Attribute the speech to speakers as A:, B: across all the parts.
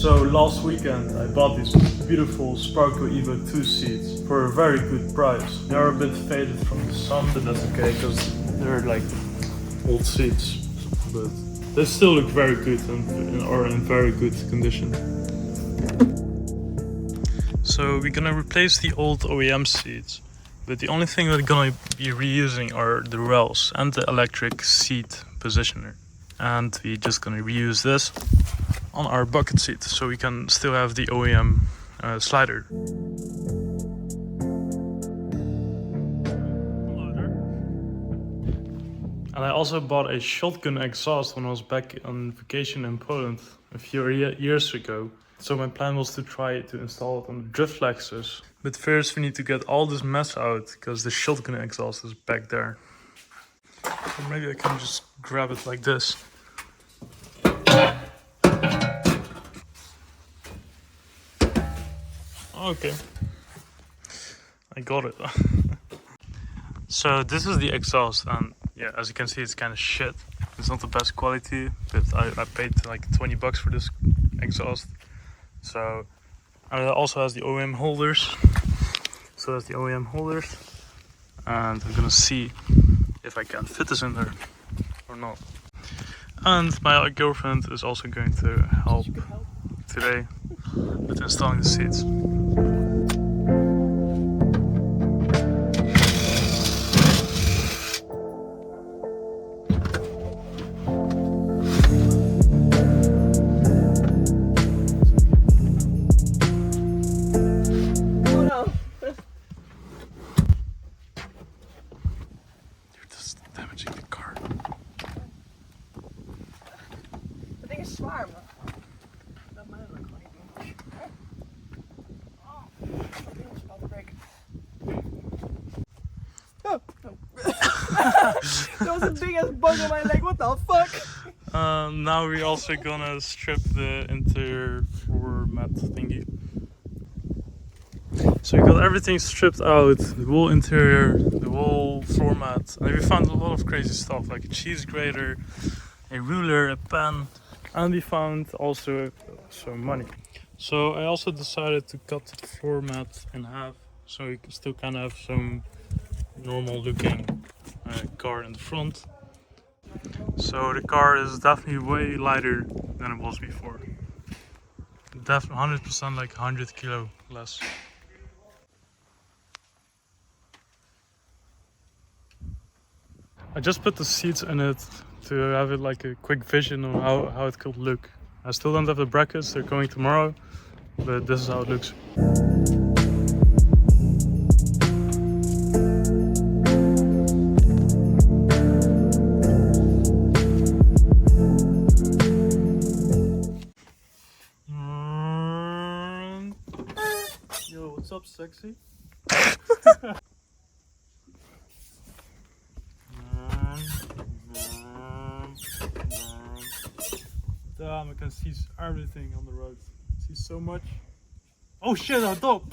A: So last weekend I bought these beautiful Sparco Evo 2 seats for a very good price. They are a bit faded from the sun, but that's okay because they're like old seats. But they still look very good and are in very good condition. So we're gonna replace the old OEM seats, but the only thing we're gonna be reusing are the rails and the electric seat positioner. And we're just gonna reuse this on our bucket seat so we can still have the OEM slider. And I also bought a shotgun exhaust when I was back on vacation in Poland a few years ago. So my plan was to try to install it on the drift Lexus. But first we need to get all this mess out because the shotgun exhaust is back there. Or maybe I can just grab it like this. Okay, I got it. So this is the exhaust, and yeah, as you can see, it's kind of shit. It's not the best quality, but I paid like 20 bucks for this exhaust. So, and it also has the OEM holders. So that's the OEM holders, and I'm gonna see if I can fit this in there or not. And my girlfriend is also going to help today with installing the seats. You're just damaging the car.
B: Dat ding is zwaar, man. Dat mij ook gewoon niet doen. Oh, dat ding is about to break. Oh. There was a big ass bug on my leg, what the fuck?
A: Now we're also gonna strip the interior floor mat thingy. So we got everything stripped out, the whole interior, the whole floor mat, and we found a lot of crazy stuff like a cheese grater, a ruler, a pen, and we found also some money. So I also decided to cut the floor mat in half so we can still kind of have some normal looking car in the front. So the car is definitely way lighter than it was before. Definitely 100% like 100 kilo less. I just put the seats in it to have it like a quick vision on how it could look. I still don't have the brackets, they're coming tomorrow, but this is how it looks. Yo, what's up, sexy? Damn, I can see everything on the road. See so much. Oh shit, a dog!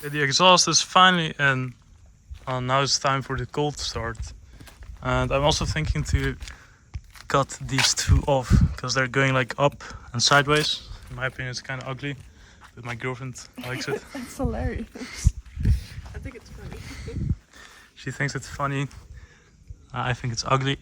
A: The exhaust is finally in. Now it's time for the cold start. And I'm also thinking to cut these two off because they're going like up and sideways. In my opinion, it's kind of ugly, but my girlfriend likes it.
B: That's hilarious. I think it's funny.
A: She thinks it's funny. I think it's ugly.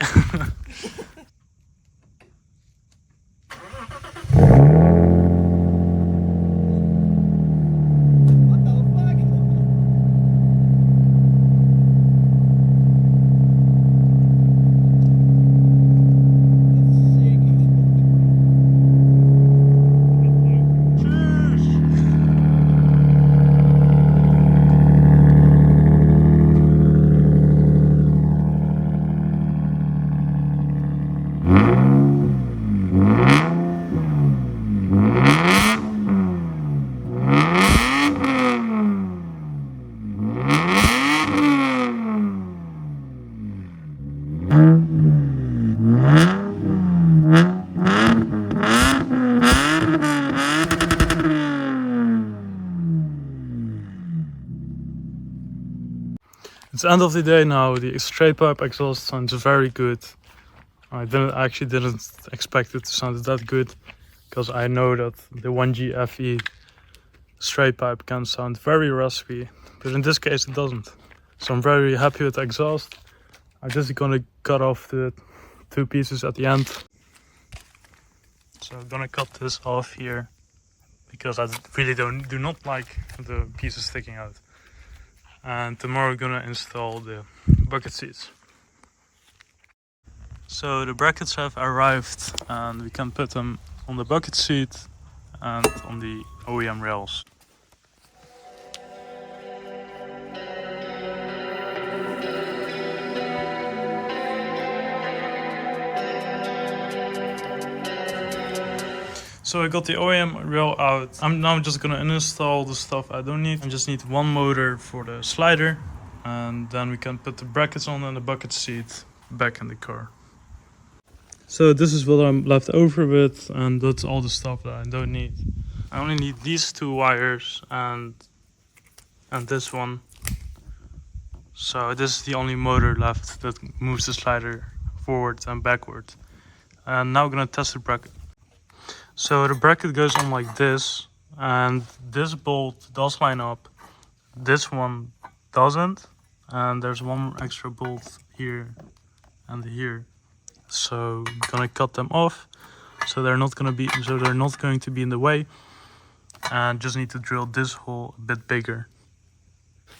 A: It's end of the day now. The straight pipe exhaust sounds very good. I actually didn't expect it to sound that good, because I know that the 1G FE straight pipe can sound very raspy, but in this case it doesn't. So I'm very happy with the exhaust. I'm just gonna cut off the 2 pieces at the end. So I'm gonna cut this off here, because I really do not like the pieces sticking out. And tomorrow we're gonna install the bucket seats. So the brackets have arrived and we can put them on the bucket seat and on the OEM rails. So I got the OEM rail out. I'm now just gonna install the stuff I don't need. I just need one motor for the slider, and then we can put the brackets on and the bucket seat back in the car. So this is what I'm left over with, and that's all the stuff that I don't need. I only need these 2 wires and this one. So this is the only motor left that moves the slider forward and backward. And now we're gonna test the bracket. So the bracket goes on like this, and this bolt does line up, this one doesn't, and there's one extra bolt here and here. So I'm gonna cut them off, so they're not going to be in the way, and just need to drill this hole a bit bigger.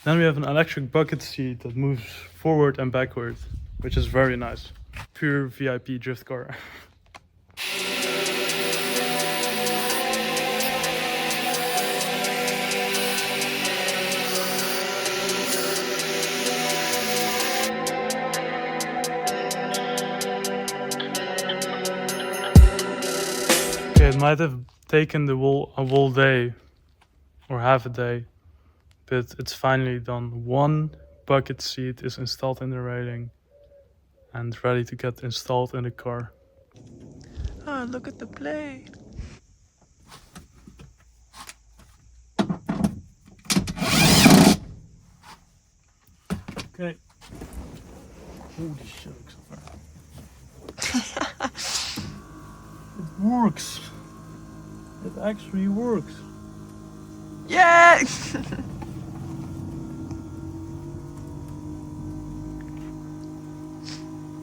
A: Then we have an electric bucket seat that moves forward and backward, which is very nice. Pure VIP drift car. It might have taken a whole day or half a day, but it's finally done. One bucket seat is installed in the railing and ready to get installed in the car.
B: Oh, look at the play.
A: Okay. Holy shit, looks so far. It works. It actually works.
B: Yeah!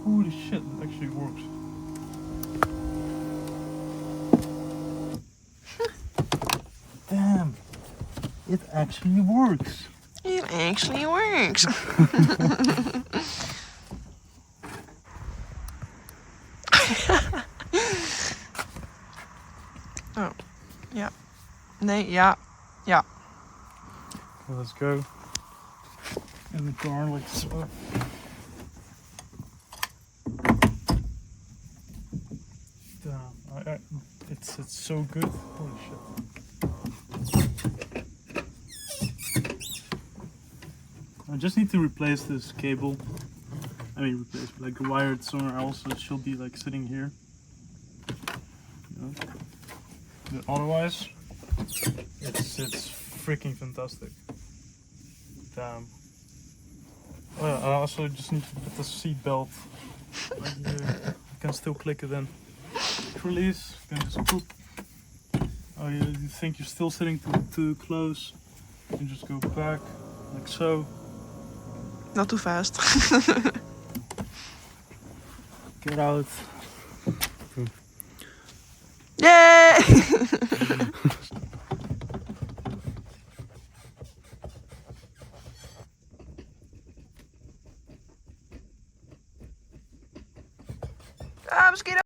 A: Holy shit, it actually works. Damn. It actually works.
B: It actually works. Oh, yeah. Nee, ja. Ja.
A: Let's go. In the car like so. Damn, it's so good. Holy shit. I just need to replace this cable. I mean replace, like wire it somewhere else, so it should be like sitting here. You know? But otherwise, it's freaking fantastic. Damn. Oh yeah, I also just need to put the seat belt right here. You can still click it in. Release, you can just poop. Oh, you think you're still sitting too close, you can just go back, like so.
B: Not too fast.
A: Get out.
B: Yay! Ah, mosquito!